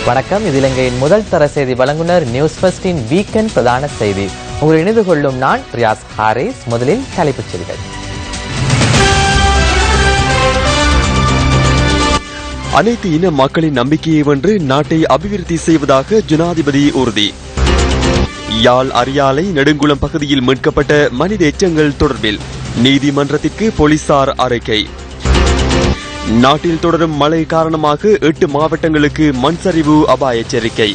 வணக்கம். இது இலங்கையின் முதல் தர செய்தி வழங்குனர் நியூஸ் ஃபர்ஸ்டின் வீக்கெண்ட் பிரதான செய்தி. உங்களை இணைந்து கொள்ளும் நான் ரியாஸ் ஹாரிஸ். முதலில் தலைப்புச் செய்திகள். அனைத்து இன மக்களின் நம்பிக்கையை வென்று நாட்டை அபிவிருத்தி செய்வதாக ஜனாதிபதி உறுதி. யாழ் அரியாலை நெடுங்குளம் பகுதியில் மீட்கப்பட்ட மனித எச்சங்கள் தொடர்பில் நீதிமன்றத்திற்கு போலீசார் அறிக்கை. நாட்டில் தொடரும் மழை காரணமாக 8 மாவட்டங்களுக்கு மண் சரிவு அபாய எச்சரிக்கை.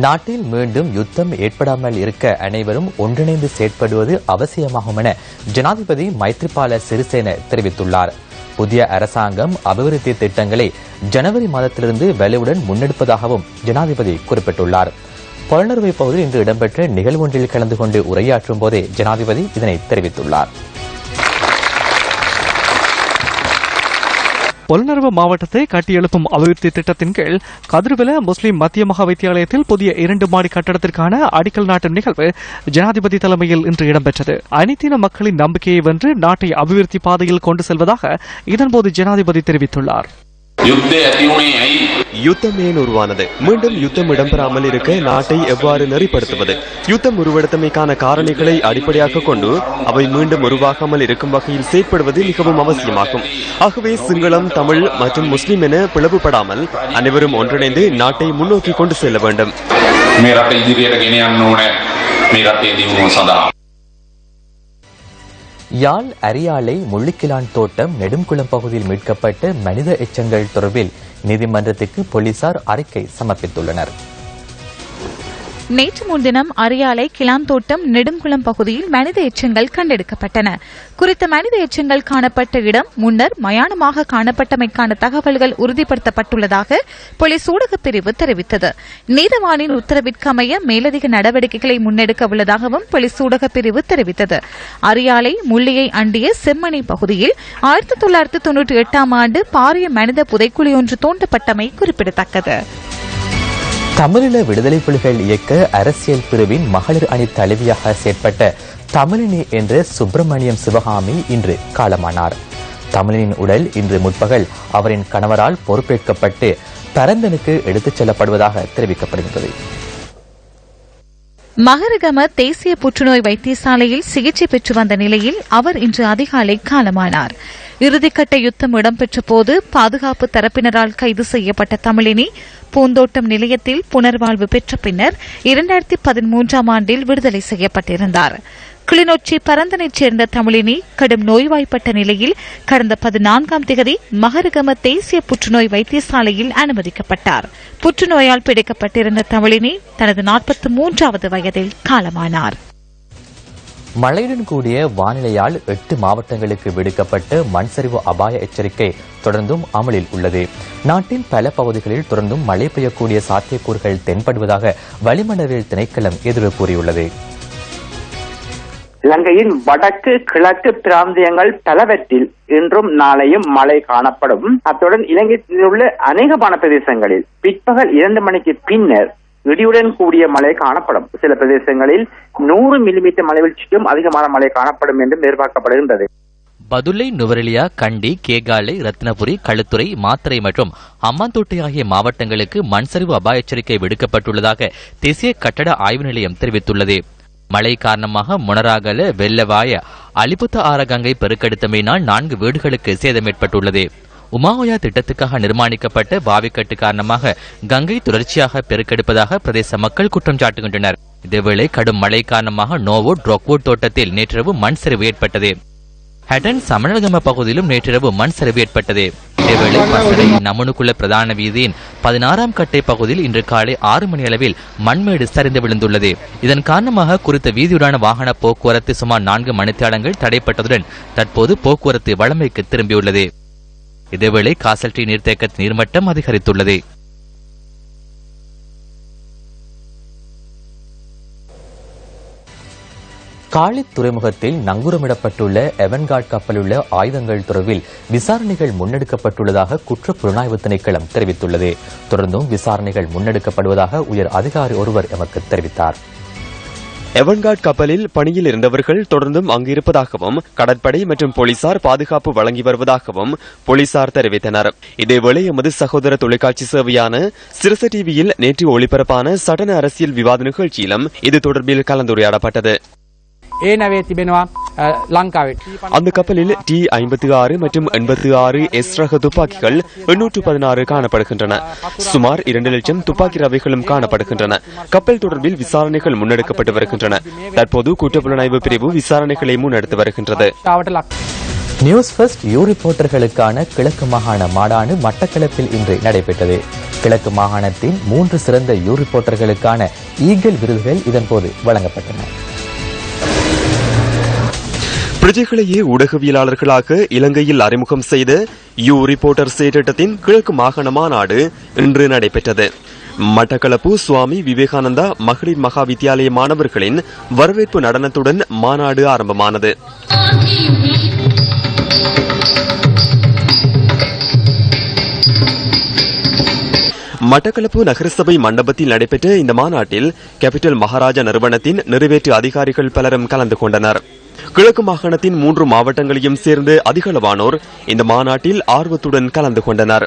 நாட்டில் மீண்டும் யுத்தம் ஏற்படாமல் இருக்க அனைவரும் ஒன்றிணைந்து செயற்படுவது அவசியமாகும் என ஜனாதிபதி மைத்ரிபால சிறிசேன தெரிவித்துள்ளார். புதிய அரசாங்கம் அபிவிருத்தி திட்டங்களை ஜனவரி மாதத்திலிருந்து வலுவுடன் முன்னெடுப்பதாகவும் ஜனாதிபதி குறிப்பிட்டுள்ளார். பொலனறுவை பகுதியில் இன்று இடம்பெற்ற நிகழ்வு ஒன்றில் கலந்து கொண்டு உரையாற்றும் போதே ஜனாதிபதி இதனை தெரிவித்துள்ளார். பொலனறுவ மாவட்டத்தை கட்டியெழுப்பும் அபிவிருத்தி திட்டத்தின் கீழ் கதிர்வெல முஸ்லிம் மத்திய மகா வித்தியாலயத்தில் புதிய 2 மாடி கட்டடத்திற்கான அடிக்கல் நாட்டும் நிகழ்வு ஜனாதிபதி தலைமையில் இன்று இடம்பெற்றது. அனைத்தின மக்களின் நம்பிக்கையை வென்று நாட்டை அபிவிருத்தி பாதையில் கொண்டு செல்வதாக இதன்போது ஜனாதிபதி தெரிவித்துள்ளார். யுத்தம் ஏன் உருவானது? மீண்டும் யுத்தம் இடம்பெறாமல் இருக்க நாட்டை எவ்வாறு நெறிப்படுத்துவது? யுத்தம் உருவெடுத்தமைக்கான காரணிகளை அடிப்படையாக கொண்டு அவை மீண்டும் உருவாகாமல் இருக்கும் வகையில் செயற்படுவது மிகவும் அவசியமாகும். ஆகவே சிங்களம், தமிழ் மற்றும் முஸ்லிம் என பிளவுபடாமல் அனைவரும் ஒன்றிணைந்து நாட்டை முன்னோக்கி கொண்டு செல்ல வேண்டும். யாழ் அரியாலை முள்ளிக்கிலான் தோட்டம் நெடுங்குளம் பகுதியில் மீட்கப்பட்ட மனித எச்சங்கள் தொடர்பில் நீதிமன்றத்திற்கு போலீசார் அறிக்கை சமர்ப்பித்துள்ளனர். நேற்று முன்தினம் அரியாலை கிளாந்தோட்டம் நெடுங்குளம் பகுதியில் மனித எச்சங்கள் கண்டெடுக்கப்பட்டன. குறித்த மனித எச்சங்கள் காணப்பட்ட இடம் முன்னர் மயானமாக காணப்பட்டமைக்கான தகவல்கள் உறுதிப்படுத்தப்பட்டுள்ளதாக போலீஸ் ஊடகப் பிரிவு தெரிவித்தது. நீதவானின் உத்தரவிற்கமைய மேலதிக நடவடிக்கைகளை முன்னெடுக்க உள்ளதாகவும் போலீஸ் ஊடகப் பிரிவு தெரிவித்தது. அரியாலை முள்ளியை அண்டிய செம்மணி பகுதியில் 1998ஆம் ஆண்டு பாரிய மனித புதைக்குழி ஒன்று தோண்டப்பட்டமை குறிப்பிடத்தக்கது. தமிழீழ விடுதலை புலிகள் இயக்க அரசியல் பிரிவின் மகளிர் அணி தலைவியாக செயற்பட்ட தமிழினி என்ற சுப்பிரமணியம் சிவகாமி இன்று காலமானார். தமிழினின் உடல் இன்று முற்பகல் அவரின் கணவரால் பொறுப்பேற்கப்பட்டு பரந்தனுக்கு எடுத்துச் செல்லப்படுவதாக தெரிவிக்கப்படுகிறது. மகரகம தேசிய புற்றுநோய் வைத்தியசாலையில் சிகிச்சை பெற்று வந்த நிலையில் அவர் இன்று அதிகாலை காலமானார். இறுதிக்கட்ட யுத்தம் இடம்பெற்ற போது பாதுகாப்பு தரப்பினரால் கைது செய்யப்பட்ட தமிழினி பூந்தோட்டம் நிலையத்தில் புனர்வாழ்வு பெற்ற பின்னர் 2013ஆம் ஆண்டில் விடுதலை செய்யப்பட்டிருந்தார். கிளிநொச்சி பரந்தனைச் சேர்ந்த தமிழினி கடும் நோய்வாய்ப்பட்ட நிலையில் கடந்த 14ஆம் தேதி மகரகம தேசிய புற்றுநோய் வைத்தியசாலையில் அனுமதிக்கப்பட்டார். புற்றுநோயால் பிடிக்கப்பட்டிருந்த தமிழினி தனது 43வது வயதில் காலமானார். மழையுடன் கூடிய வானிலையால் 8 மாவட்டங்களுக்கு விடுக்கப்பட்ட மண் சரிவு அபாய எச்சரிக்கை தொடர்ந்தும் அமலில் உள்ளது. நாட்டின் பல பகுதிகளில் தொடர்ந்தும் மழை பெய்யக்கூடிய சாத்தியக்கூறுகள் தென்படுவதாக வளிமண்டலவியல் திணைக்களம் எதிர்ப்பு கூறியுள்ளது. இலங்கையின் வடக்கு கிழக்கு பிராந்தியங்கள் பலவற்றில் இன்றும் நாளையும் மழை காணப்படும். அத்துடன் இலங்கையில் உள்ள அநேகமான பிரதேசங்களில் பிற்பகல் 2 மணிக்கு பின்னர் இடியுடன் கூடிய மழை காணப்படும். சில பிரதேசங்களில் 100 மில்லிமீட்டர் மழை வீழ்ச்சிக்கும் அதிகமான மழை காணப்படும் என்றும் எதிர்பார்க்கப்படுகின்றது. பதுளை, நுவரெலியா, கண்டி, கேகாலை, ரத்னபுரி, களுத்துறை, மாத்தறை மற்றும் ஹம்பாந்தோட்டை ஆகிய மாவட்டங்களுக்கு மண் சரிவு அபாய எச்சரிக்கை விடுக்கப்பட்டுள்ளதாக தேசிய கட்டட ஆய்வு நிலையம் தெரிவித்துள்ளது. மழை காரணமாக முனராகல, வெள்ளவாய, அலிபுத்த ஆரகங்கை பெருக்கெடுத்தமையினால் 4 வீடுகளுக்கு சேதம் ஏற்பட்டுள்ளது. உமாஓயா திட்டத்துக்காக நிர்மாணிக்கப்பட்ட பாவிக்கட்டு காரணமாக கங்கை தொடர்ச்சியாக பெருக்கெடுப்பதாக பிரதேச மக்கள் குற்றம் சாட்டுகின்றனர். இதேவேளை கடும் மழை காரணமாக நோவோட் ரோக்வுட் தோட்டத்தில் நேற்றிரவு மண் சரிவு ஏற்பட்டது. ஹட்டன் சமணகம பகுதியிலும் நேற்றிரவு மண் சரிவு ஏற்பட்டது. இதேவேளை பசறை நமனுக்குள்ள பிரதான வீதியின் 16ஆம் கட்டை பகுதியில் இன்று காலை 6 மணி அளவில் மண்மேடு சரிந்து விழுந்துள்ளது. இதன் காரணமாக குறித்த வீதியுடான வாகன போக்குவரத்து சுமார் 4 மணித்தியாலங்கள் தடைப்பட்டதுடன் தற்போது போக்குவரத்து வழமைக்கு திரும்பியுள்ளது. இதேவேளை காசல்டி நீர்த்தேக்கத்தின் நீர்மட்டம் அதிகரித்துள்ளது. காலி துறைமுகத்தில் நங்கூரமிடப்பட்டுள்ள எவன்கார்ட் கப்பலுள்ள ஆயுதங்கள் தொடர்பில் விசாரணைகள் முன்னெடுக்கப்பட்டுள்ளதாக குற்ற புலனாய்வு திணைக்களம் தெரிவித்துள்ளது. தொடர்ந்தும் விசாரணைகள் முன்னெடுக்கப்படுவதாக உயர் அதிகாரி ஒருவர் எமக்கு தெரிவித்தார். எவன்கார்ட் கப்பலில் பணியில் இருந்தவர்கள் தொடர்ந்தும் அங்கிருப்பதாகவும் கடற்படை மற்றும் போலீசார் பாதுகாப்பு வழங்கி வருவதாகவும் போலீசார் தெரிவித்தனர். இதேவேளை எமது சகோதர தொலைக்காட்சி சேவையான சிரச டிவியில் நேற்று ஒளிபரப்பான சடன அரசியல் விவாத நிகழ்ச்சியிலும் இது தொடர்பில் கலந்துரையாடப்பட்டது. அந்த கப்பலில் T-56 மற்றும் 86 எஸ் ரக துப்பாக்கிகள் 816 காணப்படுகின்றன. சுமார் 2 லட்சம் துப்பாக்கி ரவைகளும் காணப்படுகின்றன. கப்பல் தொடர்பில் விசாரணைகள் முன்னெடுக்கப்பட்டு வருகின்றன. தற்போது குற்றப்புலனாய்வு பிரிவு விசாரணைகளை முன்னெடுத்து வருகின்றது. நியூஸ் ஃபர்ஸ்ட் யூ ரிப்போர்ட்டர்களுக்கான கிழக்கு மாகாண மாநாடு மட்டக்களப்பில் இன்று நடைபெற்றது. கிழக்கு மாகாணத்தின் 3 சிறந்த யூ ரிப்போர்ட்டர்களுக்கான ஈகிள் விருதுகள் இதன்போது வழங்கப்பட்டன. பிரஜைகளையே ஊடகவியலாளர்களாக இலங்கையில் அறிமுகம் செய்த யூ ரிப்போர்ட்டர் திட்டத்தின் கிழக்கு மாகாண மாநாடு இன்று நடைபெற்றது. மட்டக்களப்பு சுவாமி விவேகானந்தா மகளிர் மகா வித்தியாலய மாணவர்களின் வரவேற்பு நடனத்துடன் மாநாடு ஆரம்பமானது. மட்டக்களப்பு நகரசபை மண்டபத்தில் நடைபெற்ற இந்த மாநாட்டில் கேபிட்டல் மகாராஜா நிறுவனத்தின் நிறைவேற்று அதிகாரிகள் பலரும் கலந்து கொண்டனர். கிழக்கு மாகாணத்தின் 3 மாவட்டங்களையும் சேர்ந்து அதிகளவானோர் இந்த மாநாட்டில் ஆர்வத்துடன் கலந்து கொண்டனர்.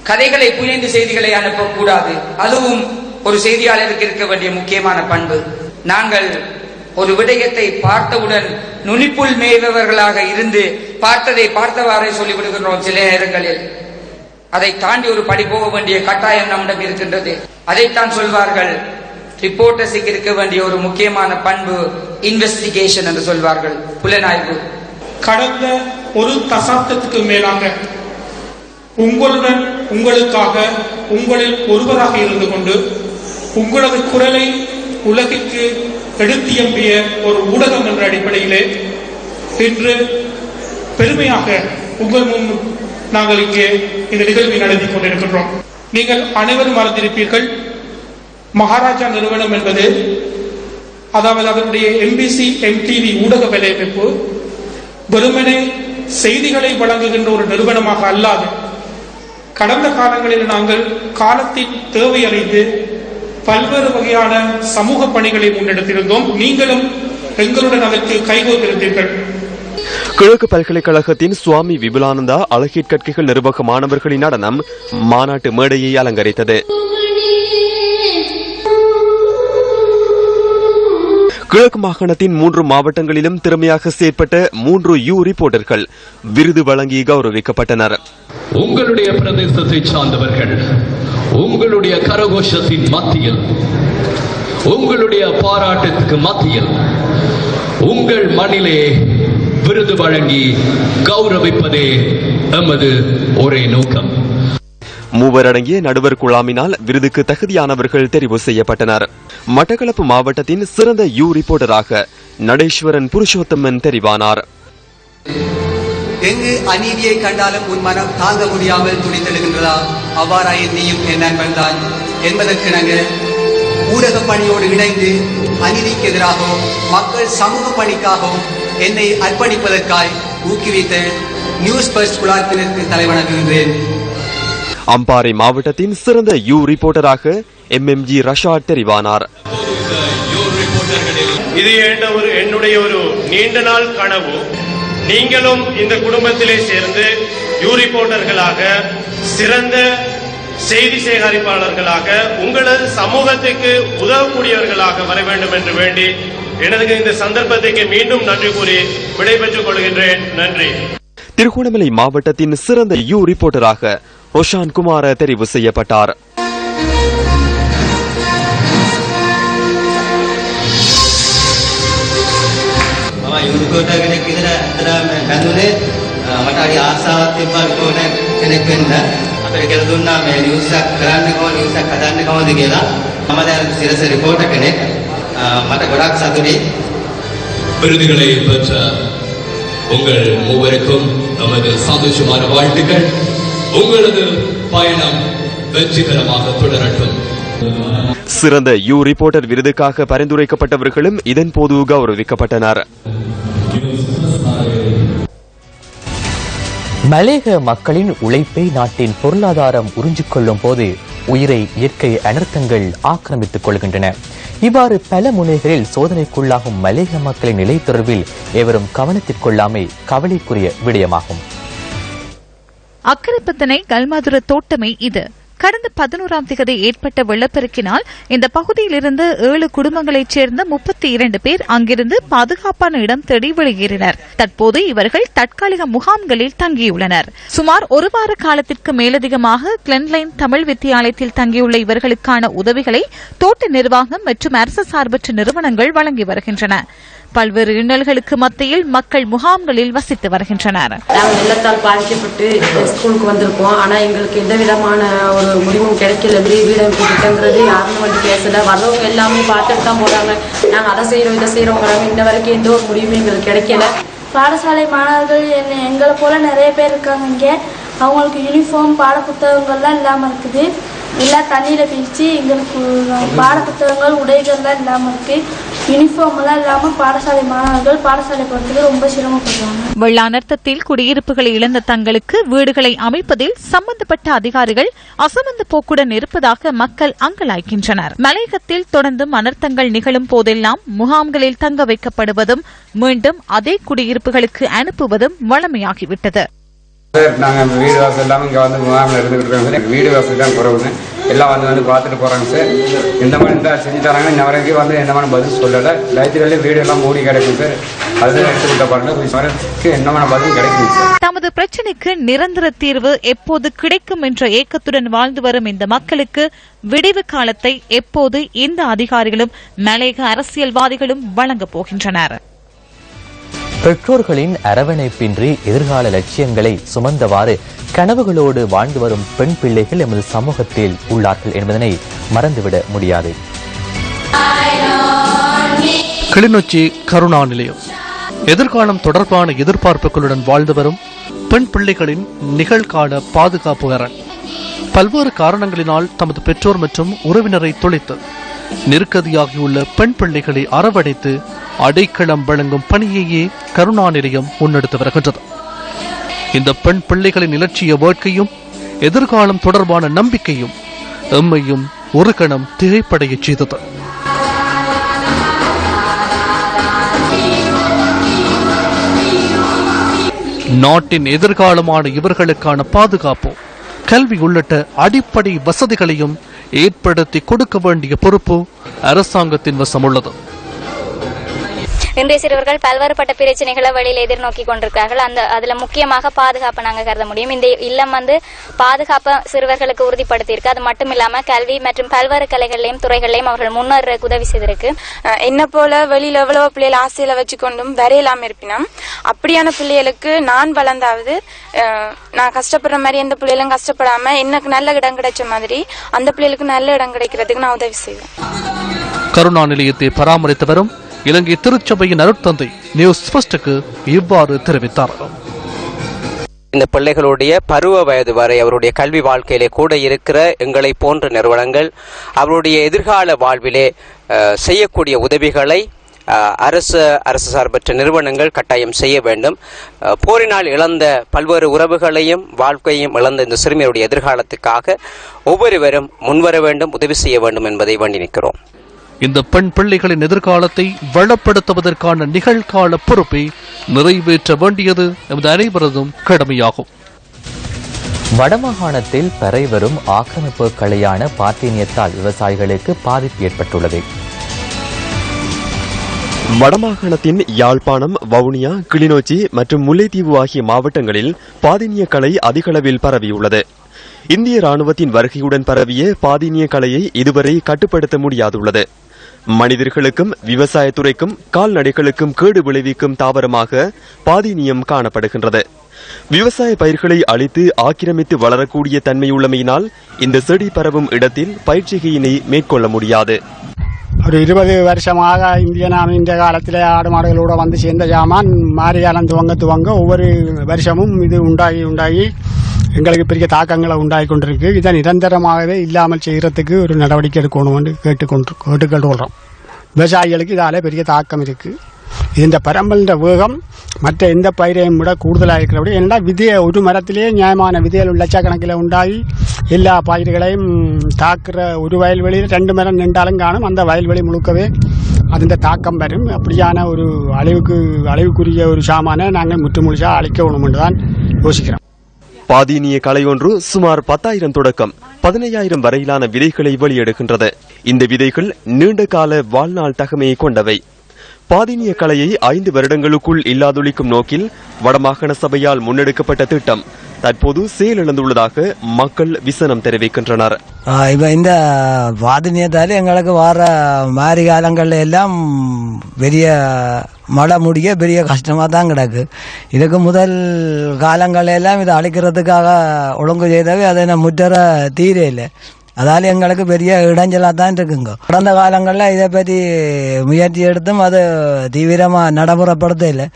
கதைகளை புனைந்து செய்திகளை அனுப்பக்கூடாது. அதுவும் ஒரு செய்தியாளருக்கு இருக்க வேண்டிய முக்கியமான பண்பு. நாங்கள் ஒரு விடயத்தை பார்த்தவுடன் நுனிப்புள் மேய்பவர்களாக இருந்து பார்த்ததை பார்த்தவாறே சொல்லிவிடுகின்றோம். சில நேரங்களில் அதை தாண்டி ஒரு படி போக வேண்டிய கட்டாயம் நம்மிடம் இருக்கின்றது. அதைத்தான் சொல்வார்கள், ரிப்போர்ட்டர்ஸுக்கு இருக்க வேண்டிய ஒரு முக்கியமான பண்பு இன்வெஸ்டிகேஷன் என்று சொல்வார்கள், புலனாய்வு. கடந்த ஒரு தசாப்தத்துக்கு மேலாக உங்களுடன், உங்களுக்காக, உங்களில் ஒருவராக இருந்து கொண்டு உங்களது குரலை உலகிற்கு எடுத்தியம்பிய ஒரு ஊடகம் என்ற அடிப்படையிலே இன்று பெருமையாக உங்கள் முன் நாங்கள் இங்கே இந்த நிகழ்வை நடத்தி கொண்டிருக்கின்றோம். நீங்கள் அனைவரும் மறந்திருப்பீர்கள், மகாராஜா நிறுவனம் என்பது, அதாவது அதனுடைய MBC MTV ஊடக வேலைவாய்ப்பு வெறுமனே செய்திகளை வழங்குகின்ற ஒரு நிறுவனமாக அல்லாது, கடந்த காலங்களில் நாங்கள் காலத்தின் தேவை அறிந்து பல்வேறு வகையான சமூக பணிகளை முன்னெடுத்திருந்தோம். நீங்களும் எங்களுடன் அதற்கு கைகோர்த்திருந்தீர்கள். கிழக்கு பல்கலைக்கழகத்தின் சுவாமி விபுலானந்தா அழகீட்கற்கைகள் நிர்வாக மாணவர்களின் நடனம் மாநாட்டு மேடையை அலங்கரித்தது. கிழக்கு மாகாணத்தின் 3 மாவட்டங்களிலும் திறமையாக செயற்பட்ட 3 யூ ரிப்போர்ட்டர்கள் விருது வழங்கி கௌரவிக்கப்பட்டனர். உங்களுடைய பிரதேசத்தை சார்ந்தவர்கள் உங்களுடைய கரகோஷத்தின் மத்தியில், உங்களுடைய பாராட்டத்துக்கு மத்தியில் உங்கள் மண்ணிலே விருது வழங்கி கௌரவிப்பதே எமது ஒரே நோக்கம். மூவரடங்கிய நடுவர் குழாமினால் விருதுக்கு தகுதியானவர்கள் தெரிவு செய்யப்பட்டனர். மட்டக்களப்பு மாவட்டத்தின் சிறந்த யூ ரிப்போர்ட்டராக நடேஸ்வரன் புருஷோத்தமன் தெரிவானார். எங்கு அநீதியை கண்டாலும் உன் மனம் தாங்க முடியாமல் துணித்தெழுகின்றதா? அவ்வாறாய நீயும் என் நண்பன் தான் என்பதற்கு நாங்கள் ஊடக பணியோடு இணைந்து அநீதிக்கு எதிராகவும் மக்கள் சமூக பணிக்காகவும் என்னை அர்ப்பணிப்பதற்காய் ஊக்குவித்த நியூஸ் ஃபர்ஸ்ட் குழாத்தினருக்கு தலைவணங்குகின்றேன். அம்பாறை மாவட்டத்தின் சிறந்த யூ ரிப்போர்ட்டராக MMG ரஷாட் தெரிவானார். இது என்னுடைய ஒரு நீண்ட நாள் கனவு. நீங்களும் இந்த குடும்பத்திலே சேர்ந்து யூ ரிப்போர்ட்டர்களாக, சிறந்த செய்தி சேகரிப்பாளர்களாக, உங்களது சமூகத்துக்கு உதவக்கூடியவர்களாக வர வேண்டும் என்று வேண்டி எனது இந்த சந்தர்ப்பத்துக்கு மீண்டும் நன்றி கூறி விடைபெற்றுக் கொள்கின்றேன். நன்றி. திருகோணமலை மாவட்டத்தின் சிறந்த யூ ரிப்போர்ட்டராக ரோஷான் குமார தெரிவு செய்யப்பட்டார். விருதுகளை பெற்ற உங்கள் மூவருக்கும் நமது சந்தோஷமான வாழ்த்துக்கள். உங்களது பயணம் வெற்றிகரமாக தொடரட்டும். சிறந்த யூ ரிப்போர்ட்டர் விருதுக்காக பரிந்துரைக்கப்பட்டவர்களும் இதன்போது கௌரவிக்கப்பட்டனர். மலேக மக்களின் உழைப்பை நாட்டின் பொருளாதாரம் உறிஞ்சிக் கொள்ளும் போது உயிரை இயற்கை அனர்த்தங்கள் ஆக்கிரமித்துக் கொள்கின்றன. இவ்வாறு பல முனைகளில் சோதனைக்குள்ளாகும் மலையக மக்களின் நிலை தொடர்பில் எவரும் கவனத்திற்கொள்ளாமை கவலைக்குரிய விடயமாகும். அக்கரைப்பத்தனை கல்மாதுர தோட்டமே இது. கடந்த 11ஆம் தேதி ஏற்பட்ட வெள்ளப்பெருக்கினால் இந்த பகுதியிலிருந்து 7 குடும்பங்களைச் சேர்ந்த 32 பேர் அங்கிருந்து பாதுகாப்பான இடம் தேடி வெளியேறினர். தற்போது இவர்கள் தற்காலிக முகாம்களில் தங்கியுள்ளனர். சுமார் ஒரு வார காலத்திற்கு மேலதிகமாக கிளென்லைன் தமிழ் வித்தியாலயத்தில் தங்கியுள்ள இவர்களுக்கான உதவிகளை தோட்ட நிர்வாகம் மற்றும் அரசு சார்பற்ற நிறுவனங்கள் வழங்கி வருகின்றன. பல்வேறு இன்னல்களுக்கு மத்தியில் மக்கள் முகாம்களில் வசித்து வருகின்றனர். நாங்கள் வெள்ளத்தால் பாதிக்கப்பட்டு ஸ்கூலுக்கு வந்திருக்கோம். ஆனால் எங்களுக்கு எந்த விதமான ஒரு முடிவும் கிடைக்கல. வீடு திட்டங்கிறது யாரும் வந்து பேசல. வர்றவங்க எல்லாமே பார்த்துட்டு தான் போறாங்க. நாங்கள் அதை செய்யறோம் இதை செய்யறோம். இன்ன வரைக்கும் எந்த ஒரு முடிவும் எங்களுக்கு கிடைக்கல. பாடசாலை மாணவர்கள் எங்களை போல நிறைய பேர் இருக்காங்க. இங்கே அவங்களுக்கு யூனிஃபார்ம் பாட புத்தகங்கள்லாம் இல்லாமல் இருக்குது. எல்லாம் தண்ணியில் பிரித்து எங்களுக்கு பாட புத்தகங்கள் உடைகள்லாம் இல்லாமல் இருக்கு. யூனிஃபார்ம் எல்லாம் இல்லாமல் பாடசாலை மாணவர்கள் பாடசாலை போறதுக்கு ரொம்ப சிரமப்படுறாங்க. வெள்ள அனர்த்தத்தில் குடியிருப்புகளை இழந்த தங்களுக்கு வீடுகளை அமைப்பதில் சம்பந்தப்பட்ட அதிகாரிகள் அசமந்த போக்குடன் இருப்பதாக மக்கள் அங்கலாய்க்கின்றனர். மலையகத்தில் தொடர்ந்தும் அனர்த்தங்கள் நிகழும் போதெல்லாம் முகாம்களில் தங்க வைக்கப்படுவதும் மீண்டும் அதே குடியிருப்புகளுக்கு அனுப்புவதும் வழமையாகிவிட்டது. நாங்கள் வீடு வாசல் இல்லாமல் இங்கே வந்து முகாமில் இருந்துகிட்டு இருக்கோம் சார். வீடு வசதி தான் குறைவுங்க. எல்லாம் வந்து பார்த்துட்டு போகிறாங்க சார். எந்த மாதிரி இருந்தால் செஞ்சு தராங்க. இன்ன வரைக்கும் வந்து எந்த மாதிரி பதில் சொல்லலை. லைத்துகளில் வீடு எல்லாம் மூடி கிடைக்கும் சார். அதுதான் எடுத்து விட்ட பாருங்க. எந்த மாதிரி பதிலும் கிடைக்கும் சார். தமது பிரச்சினைக்கு நிரந்தர தீர்வு எப்போது கிடைக்கும் என்ற ஏக்கத்துடன் வாழ்ந்து வரும் இந்த மக்களுக்கு விடிவு காலத்தை எப்போது இந்த அதிகாரிகளும் மலையக அரசியல்வாதிகளும் வழங்கப் போகின்றனர். பெற்றோர்களின் அரவணைப்பின்றி எதிர்கால லட்சியங்களை சுமந்தவாறு கனவுகளோடு வாழ்ந்து வரும் பெண் பிள்ளைகள் எமது சமூகத்தில் உள்ளார்கள் என்பதனை மறந்துவிட முடியாது. கிளிநொச்சி கருணா நிலையம் எதிர்காலம் தொடர்பான எதிர்பார்ப்புகளுடன் வாழ்ந்து வரும் பெண் பிள்ளைகளின் நிகழ்கால பாதுகாப்பு அரண். பல்வேறு காரணங்களினால் தமது பெற்றோர் மற்றும் உறவினரை தொலைத்து நெருக்கதியாகியுள்ள பெண் பிள்ளைகளை அரவணைத்து அடைக்கலம் வழங்கும் பணியையே கருணா நிலையம் முன்னெடுத்து வருகின்றது. இந்த பெண் பிள்ளைகளின் இலட்சிய வாழ்க்கையும் எதிர்காலம் தொடர்பான நம்பிக்கையும் எம்மையும் ஒரு கணம் திகைப்படையச் செய்தது. நாட்டின் எதிர்காலமான இவர்களுக்கான பாதுகாப்பு, கல்வி உள்ளிட்ட அடிப்படை வசதிகளையும் ஏற்படுத்தி கொடுக்க வேண்டிய பொறுப்பு அரசாங்கத்தின் வசம் உள்ளது. இன்றைய சிறுவர்கள் பல்வேறுபட்ட பிரச்சனைகளை வழியில் எதிர்நோக்கி கொண்டிருக்கிறார்கள். அதுல முக்கியமாக பாதுகாப்பு நாங்கள் கருத முடியும். இந்த இல்லம் பாதுகாப்பு சிறுவர்களுக்கு உறுதிப்படுத்தியிருக்கு. அது மட்டும் இல்லாம கல்வி மற்றும் பல்வேறு கலைகளையும் துறைகளையும் அவர்கள் முன்னேறக்கு உதவி செய்திருக்கு. என்ன போல வெளியில எவ்வளவு பிள்ளைகள் ஆசையில வச்சுக்கொண்டும் வரையலாம இருப்பினும் அப்படியான பிள்ளைகளுக்கு நான் வளர்ந்தாவது நான் கஷ்டப்படுற மாதிரி எந்த பிள்ளைகளும் கஷ்டப்படாம எனக்கு நல்ல இடம் கிடைச்ச மாதிரி அந்த பிள்ளைகளுக்கு நல்ல இடம் கிடைக்கிறதுக்கு நான் உதவி செய்வேன். கருணா நிலையத்தை பராமரித்து வரும் இலங்கை திருச்சபையின் அருட்தந்தை நியூஸ் ஃபர்ஸ்டுக்கு இவ்வாறு தெரிவித்தார். இந்த பிள்ளைகளுடைய பருவ வயது வரை அவருடைய கல்வி வாழ்க்கையிலே கூட இருக்கிற எங்களை போன்ற நிறுவனங்கள் அவருடைய எதிர்கால வாழ்விலே செய்யக்கூடிய உதவிகளை அரசு சார்பற்ற நிறுவனங்கள் கட்டாயம் செய்ய வேண்டும். போரினால் இழந்த பல்வேறு உறவுகளையும் வாழ்க்கையும் இழந்த இந்த சிறுமியுடைய எதிர்காலத்துக்காக ஒவ்வொருவரும் முன்வர வேண்டும், உதவி செய்ய வேண்டும் என்பதை வேண்டி நிற்கிறோம். இந்த பெண் பிள்ளைகளின் எதிர்காலத்தை வளப்படுத்துவதற்கான நிகழ்கால பொறுப்பை நிறைவேற்ற வேண்டியது நமது அனைவரதும் கடமையாகும். வடமாகாணத்தில் பரவிவரும் ஆக்கிரமிப்புகளையான பாத்தீனியத்தால் விவசாயிகளுக்கு பாதிப்பு ஏற்பட்டுள்ளது. வடமாகாணத்தின் யாழ்ப்பாணம், வவுனியா, கிளிநொச்சி மற்றும் முல்லைத்தீவு ஆகிய மாவட்டங்களில் பாதினிய கலை அதிகளவில் பரவியுள்ளது. இந்திய ராணுவத்தின் வருகையுடன் பரவிய பாதினிய கலையை இதுவரை கட்டுப்படுத்த முடியாதுள்ளது. மனிதர்களுக்கும் விவசாயத்துறைக்கும் கால்நடைகளுக்கும் கேடு விளைவிக்கும் தாவரமாக பாதினியம் காணப்படுகின்றது. விவசாய பயிர்களை அழித்து ஆக்கிரமித்து வளரக்கூடிய தன்மையுள்ளமையினால் இந்த செடி பரவும் இடத்தில் பயிற்சிகையினை மேற்கொள்ள முடியாது. ஒரு 20 வருஷமாக இந்திய நாம் இந்த காலத்தில் ஆடு மாடுகளோட வந்து சேர்ந்த ஜாமான் மாறி காலம் துவங்க ஒவ்வொரு வருஷமும் இது உண்டாகி எங்களுக்கு பெரிய தாக்கங்களை உண்டாகி கொண்டிருக்கு. இதை நிரந்தரமாகவே இல்லாமல் செய்யறதுக்கு ஒரு நடவடிக்கை எடுக்கணும் என்று கேட்டுக்கொள்கிறோம். விவசாயிகளுக்கு இதால பெரிய தாக்கம் இருக்கு. ഇതിൻ്റെ പരമ്പലിൻ്റെ വേഗം മറ്റേ എந்த പൈരയും വിட കൂടുതലായിരിക്കും. ஏன்னா விதையை ஒரு மரத்திலேயே நியாயமான விதைகள் லட்சக்கணக்கில் உண்டாகி எல்லா பயிர்களையும் தாக்குற ஒரு வயல்வெளியில் 2 மரம் நின்றாலும் காணும் அந்த வயல்வெளி முழுக்கவே അതിൻ്റെ தாக்கம் வரும். அப்படியான ஒரு அழிவுக்குரிய ஒரு சாமானை நாங்கள் முற்றுமுழுசாக அழிக்கணும்னு தான் யோசிக்கிறோம். பாதீனிய கலை ஒன்று சுமார் 10,000 தொடக்கம் 15,000 வரையிலான விதைகளை வெளியெடுக்கின்றது. இந்த விதைகள் நீண்ட கால வாழ்நாள் தகமையை கொண்டவை. பாதீனிய கலையை 5 வருடங்களுக்குள் இல்லாதொழிக்கும் நோக்கில் வடமாகாண சபையால் முன்னெடுக்கப்பட்ட திட்டம் தற்போது செயலிழந்துள்ளதாக மக்கள் விசனம் தெரிவிக்கின்றனர். இந்த பாதீனியத்தால் எங்களுக்கு வர மாரி காலங்கள்ல எல்லாம் பெரிய மழை முடிய பெரிய கஷ்டமாக தான் கிடக்கு. இதுக்கு முதல் காலங்கள் எல்லாம் இதை அழிக்கிறதுக்காக ஒழுங்கு செய்தவே அதை முற்றற தீரே இல்லை. அதால எங்களுக்கு பெரிய இடைஞ்சலாக தான் இருக்குங்க. கடந்த காலங்களில் இதை பற்றி முயற்சி எடுத்தும் அது தீவிரமாக நடைமுறைப்படுத்த இல்லை.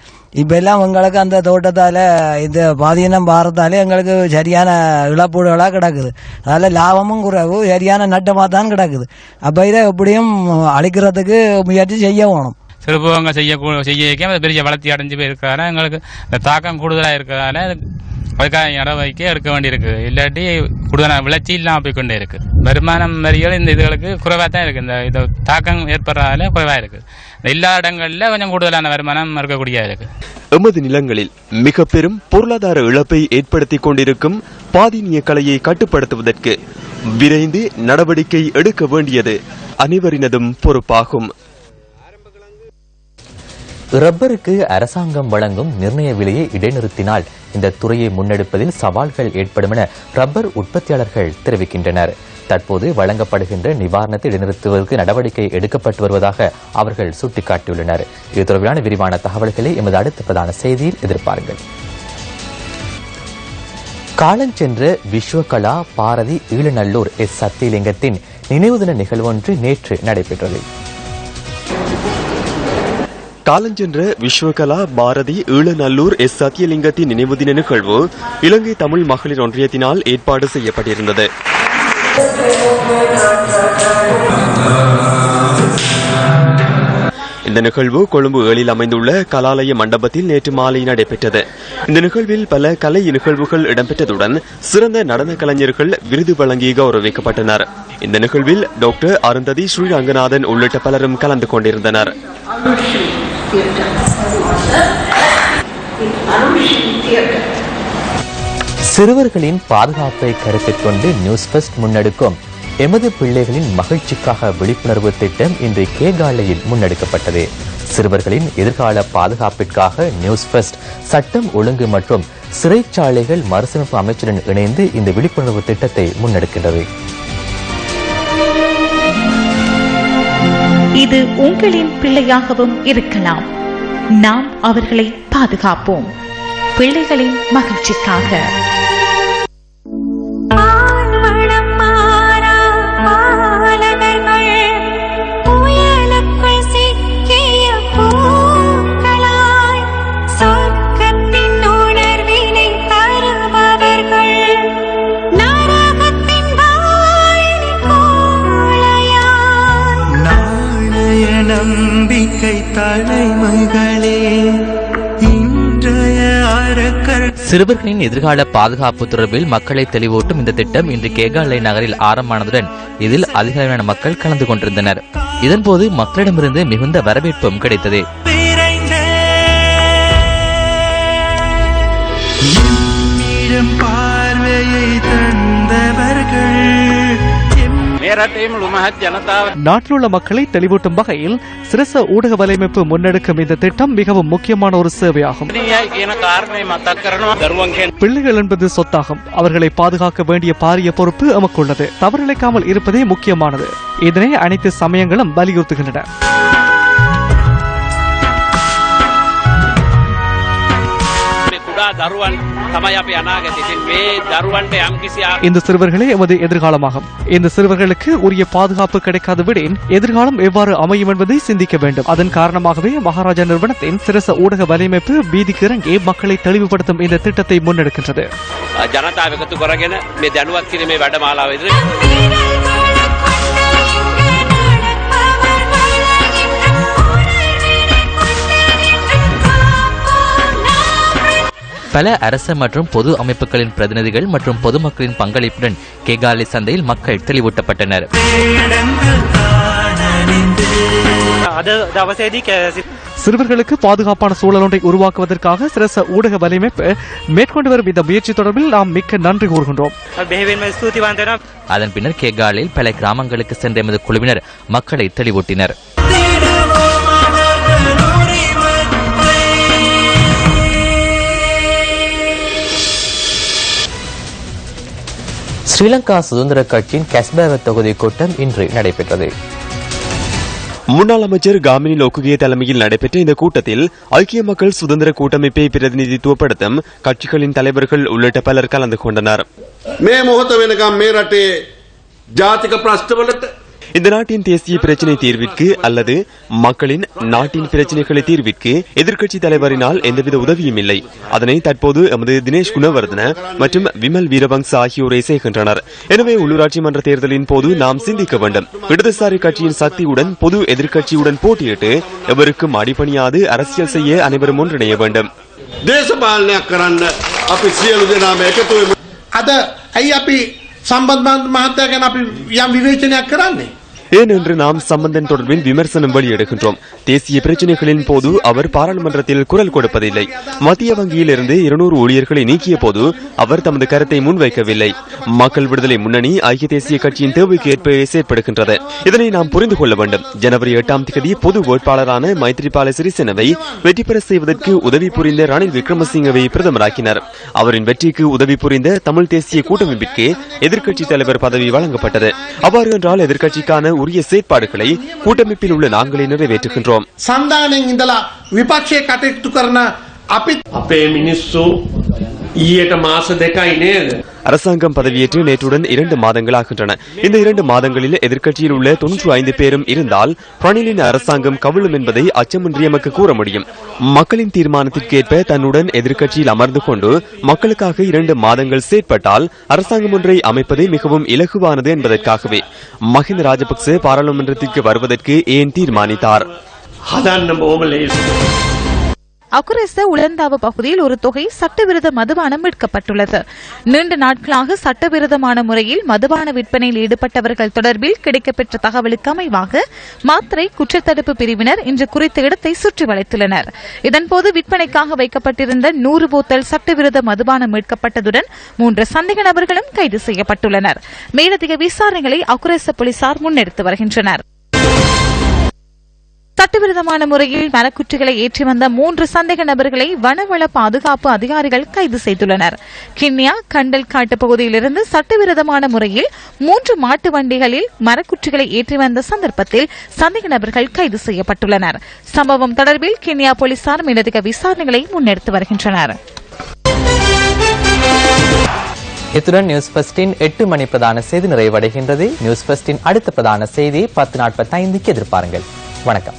இப்போ எல்லாம் எங்களுக்கு அந்த தோட்டத்தால் இந்த பாதீனம் பாரத்தாலே எங்களுக்கு சரியான இழப்பீடுகளாக கிடக்குது. அதில் லாபமும் குறைவு, சரியான நட்டமாக தான் கிடக்குது. அப்போ இதை எப்படியும் அழிக்கிறதுக்கு முயற்சி செய்ய வேணும். சிறுபவங்க செய்ய பெரிய வளர்ச்சி அடைஞ்சு போயிருக்கிறதால எங்களுக்கு இந்த தாக்கம் கூடுதலாக இருக்கிறதால அதுக்காக நடவடிக்கை எடுக்க வேண்டியிருக்கு. இல்லாட்டி கூடுதலான விளைச்சி இல்லாமல் போய்கொண்டே இருக்கு. வருமானம் வரிகள் இந்த இதுகளுக்கு குறைவாக தான் இருக்கு. இந்த தாக்கம் ஏற்படுறதால குறைவாக இருக்கு. எல்லா இடங்களில் கொஞ்சம் கூடுதலான வருமானம் இருக்கக்கூடிய இருக்கு. எமது நிலங்களில் மிக பெரும் பொருளாதார இழப்பை ஏற்படுத்திக் கொண்டிருக்கும் பாதீனிய கலையை கட்டுப்படுத்துவதற்கு விரைந்து நடவடிக்கை எடுக்க வேண்டியது அனைவரினதும் பொறுப்பாகும். ரப்பருக்கு அரசாங்கம் வழங்கும் நிர்ணய விலையை இடைநிறுத்தினால் இந்த துறையை முன்னெடுப்பதில் சவால்கள் ஏற்படும் என ரப்பர் உற்பத்தியாளர்கள் தெரிவிக்கின்றனர். தற்போது வழங்கப்படுகின்ற நிவாரணத்தை இடைநிறுத்துவதற்கு நடவடிக்கை எடுக்கப்பட்டு வருவதாக அவர்கள் சுட்டிக்காட்டியுள்ளனர். இது தொடர்பான விரிவான தகவல்களை எமது அடுத்த பிரதான செய்தியில் எதிர்பாருங்கள். காலஞ்சென்ற விஸ்வகலா பாரதி ஈழநல்லூர் எஸ் சத்தியலிங்கத்தின் நினைவு தின நிகழ்வொன்று நேற்று நடைபெற்றது. காலஞ்சென்ற விஸ்வகலா பாரதி ஈழநல்லூர் எஸ் சத்தியலிங்கத்தின் நினைவு தின நிகழ்வு இலங்கை தமிழ் மகளிர் ஒன்றியத்தினால் ஏற்பாடு செய்யப்பட்டிருந்தது. இந்த நிகழ்வு கொழும்பு 7 அமைந்துள்ள கலாலய மண்டபத்தில் நேற்று மாலை நடைபெற்றது. இந்த நிகழ்வில் பல கலை நிகழ்வுகள் இடம்பெற்றதுடன் சிறந்த நடன கலைஞர்கள் விருது வழங்கி கௌரவிக்கப்பட்டனர். இந்த நிகழ்வில் டாக்டர் அருந்ததி ஸ்ரீரங்கநாதன் உள்ளிட்ட பலரும் கலந்து கொண்டிருந்தனர். சிறுவர்களின் பாதுகாப்பை கருத்தில் கொண்டு நியூஸ் ஃபர்ஸ்ட் முன்னெடுக்கும் எமது பிள்ளைகளின் மகிழ்ச்சிக்காக விழிப்புணர்வு திட்டம் இன்று கேகாலையில் முன்னெடுக்கப்பட்டது. சிறுவர்களின் எதிர்கால பாதுகாப்பிற்காக நியூஸ் ஃபர்ஸ்ட் சட்டம் ஒழுங்கு மற்றும் சிறைச்சாலைகள் மறுசீரமைப்பு அமைச்சுடன் இணைந்து இந்த விழிப்புணர்வு திட்டத்தை முன்னெடுக்கின்றது. இது உங்களின் பிள்ளையாகவும் இருக்கலாம். நாம் அவர்களை பாதுகாப்போம். பிள்ளைகளின் மகிழ்ச்சிக்காக. சிறுவர்களின் எதிர்கால பாதுகாப்பு தொடர்பில் மக்களை தெளிவூட்டும் இந்த திட்டம் இன்று கேகாலை நகரில் ஆரம்பமானதுடன் இதில் அதிகளவிலான மக்கள் கலந்து கொண்டிருந்தனர். இதன்போது மக்களிடமிருந்து மிகுந்த வரவேற்பும் கிடைத்தது. நாட்டில் உள்ள மக்களை தெளிவூட்டும் வகையில் சிரச ஊடக வலையமைப்பு முன்னெடுக்கும் இந்த திட்டம் மிகவும் முக்கியமான ஒரு சேவையாகும். பிள்ளைகள் என்பது சொத்தாகும். அவர்களை பாதுகாக்க வேண்டிய பாரிய பொறுப்பு எமக்குள்ளது. தவறிழைக்காமல் இருப்பதே முக்கியமானது. இதனை அனைத்து சமயங்களும் வலியுறுத்துகின்றன. இந்த சிறுவர்களே எமது எதிர்காலமாகும். இந்த சிறுவர்களுக்கு உரிய பாதுகாப்பு கிடைக்காத விடேன் எதிர்காலம் எவ்வாறு அமையும் என்பதை சிந்திக்க வேண்டும். அதன் காரணமாகவே மகாராஜா நிறுவனத்தின் சிரச ஊடக வலையமைப்பு வீதிக்கு இறங்கி மக்களை தெளிவுபடுத்தும் இந்த திட்டத்தை முன்னெடுக்கின்றது. பல அரச மற்றும் பொது அமைப்புகளின் பிரதிநிதிகள் மற்றும் பொதுமக்களின் பங்களிப்புடன் கேகாலை சந்தையில் மக்கள் தெளிவூட்டப்பட்டனர். சிறுவர்களுக்கு பாதுகாப்பான சூழல் ஒன்றை உருவாக்குவதற்காக சிரச ஊடக வலையமைப்பு மேற்கொண்டு வரும் இந்த முயற்சி தொடர்பில் நாம் மிக்க நன்றி கூறுகின்றோம். அதன் பின்னர் கேகாலில் பல கிராமங்களுக்கு சென்ற எமது குழுவினர் மக்களை தெளிவூட்டினர். ஸ்ரீலங்கா சுதந்திர கட்சியின் கஸ்பேவ தொகுதி கூட்டம் இன்று நடைபெற்றது. முன்னாள் அமைச்சர் காமினி லோக்குகே தலைமையில் நடைபெற்ற இந்த கூட்டத்தில் ஐக்கிய மக்கள் சுதந்திர கூட்டமைப்பை பிரதிநிதித்துவப்படுத்தும் கட்சிகளின் தலைவர்கள் உள்ளிட்ட பலர் கலந்து கொண்டனர். இந்த நாட்டின் தேசிய பிரச்சினை தீர்விற்கு அல்லது மக்களின் நாட்டின் பிரச்சினைகளை தீர்விற்கு எதிர்க்கட்சி தலைவரினால் எந்தவித உதவியும் இல்லை. அதனை தற்போது எமது தினேஷ் குணவர்தன மற்றும் விமல் வீரவங்ச ஆகியோரை செய்கின்றனர். எனவே உள்ளூராட்சி மன்ற தேர்தலின் போது நாம் சிந்திக்க வேண்டும். இடதுசாரி கட்சியின் சக்தியுடன் பொது எதிர்க்கட்சியுடன் போட்டியிட்டு எவருக்கும் அடிபணியாது அரசியல் செய்ய அனைவரும் ஒன்றிணைய வேண்டும். ஏனென்று நாம் சம்பந்தன் தொடர்பில் விமர்சனம் வெளியிடுகின்றோம். தேசிய பிரச்சினைகளின் போது அவர் பாராளுமன்றத்தில் குரல் கொடுப்பதில்லை. மத்திய வங்கியில் இருந்து 200 ஊழியர்களை நீக்கிய போது அவர் தமது கருத்தை முன்வைக்கவில்லை. மக்கள் விடுதலை முன்னணி ஐக்கிய தேசிய கட்சியின் தேவைக்கு ஏற்ப செயற்படுகின்றது. இதனை நாம் புரிந்து கொள்ள வேண்டும். ஜனவரி 8ஆம் தேதி பொது வேட்பாளரான மைத்ரிபால சிறிசேனவை வெற்றி பெற செய்வதற்கு உதவி புரிந்த ரணில் விக்ரமசிங்கவை பிரதமராக்கினர். அவரின் வெற்றிக்கு உதவி புரிந்த தமிழ் தேசிய கூட்டமைப்பிற்கு எதிர்க்கட்சி தலைவர் பதவி வழங்கப்பட்டது. அவ்வாறு என்றால் எதிர்க்கட்சிக்கான உரிய செயற்பாடுகளை கூட்டமைப்பில் உள்ள நாங்களே நிறைவேற்றுகின்றோம். அரசாங்கம் பதவியேற்று நேற்றுடன் 2 மாதங்களாகின்றன. இந்த 2 மாதங்களில் எதிர்க்கட்சியில் உள்ள 95 பேரும் இருந்தால் ரணிலின் அரசாங்கம் கவிழும் என்பதை அச்சமின்றி எமக்கு கூற முடியும். மக்களின் தீர்மானத்திற்கேற்ப தன்னுடன் எதிர்க்கட்சியில் அமர்ந்து கொண்டு மக்களுக்காக 2 மாதங்கள் செயற்பட்டால் அரசாங்கம் ஒன்றை அமைப்பதே மிகவும் இலகுவானது என்பதற்காகவே மஹிந்த ராஜபக்சே பாராளுமன்றத்திற்கு வருவதற்கு ஏன் தீர்மானித்தார்? அக்குரேச உலர்ந்தாவ பகுதியில் ஒரு தொகை சட்டவிரோத மதுபானம் மீட்கப்பட்டுள்ளது. நீண்ட நாட்களாக சட்டவிரோதமான முறையில் மதுபான விற்பனையில் ஈடுபட்டவர்கள் தொடர்பில் கிடைக்கப்பெற்ற தகவலுக்கு அமைவாக மாத்திரை குற்றத்தடுப்பு பிரிவினர் இன்று குறித்த இடத்தை சுற்றி வளைத்துள்ளனர். இதன்போது விற்பனைக்காக வைக்கப்பட்டிருந்த 100 போத்தல் சட்டவிரோத மதுபானம் மீட்கப்பட்டதுடன் 3 சந்தேக நபர்களும் கைது செய்யப்பட்டுள்ளனர். மேலதிக விசாரணைகளை அக்குரேச போலீசார் முன்னெடுத்து வருகின்றனர். சட்டவிரோதமான முறையில் மரக்குற்றிகளை ஏற்றி வந்த 3 சந்தேக நபர்களை வனவள பாதுகாப்பு அதிகாரிகள் கைது செய்துள்ளனர். கிண்ணியா கண்டல் காட்டு பகுதியிலிருந்து சட்டவிரோதமான முறையில் 3 மாட்டு வண்டிகளில் மரக்குற்றிகளை ஏற்றி வந்த சந்தர்ப்பத்தில் சந்தேக நபர்கள் கைது செய்யப்பட்டுள்ளனர். சம்பவம் தொடர்பில் கிண்ணியா போலீசார் மேலதிக விசாரணைகளை முன்னெடுத்து வருகின்றனர். இத்துடன் நியூஸ் ஃபர்ஸ்டின் 8 மணி பிரதான செய்தி நிறைவடைகின்றது. நியூஸ் ஃபர்ஸ்டின் அடுத்த பிரதான செய்தி 10:45 எதிர்பாருங்கள். வணக்கம்.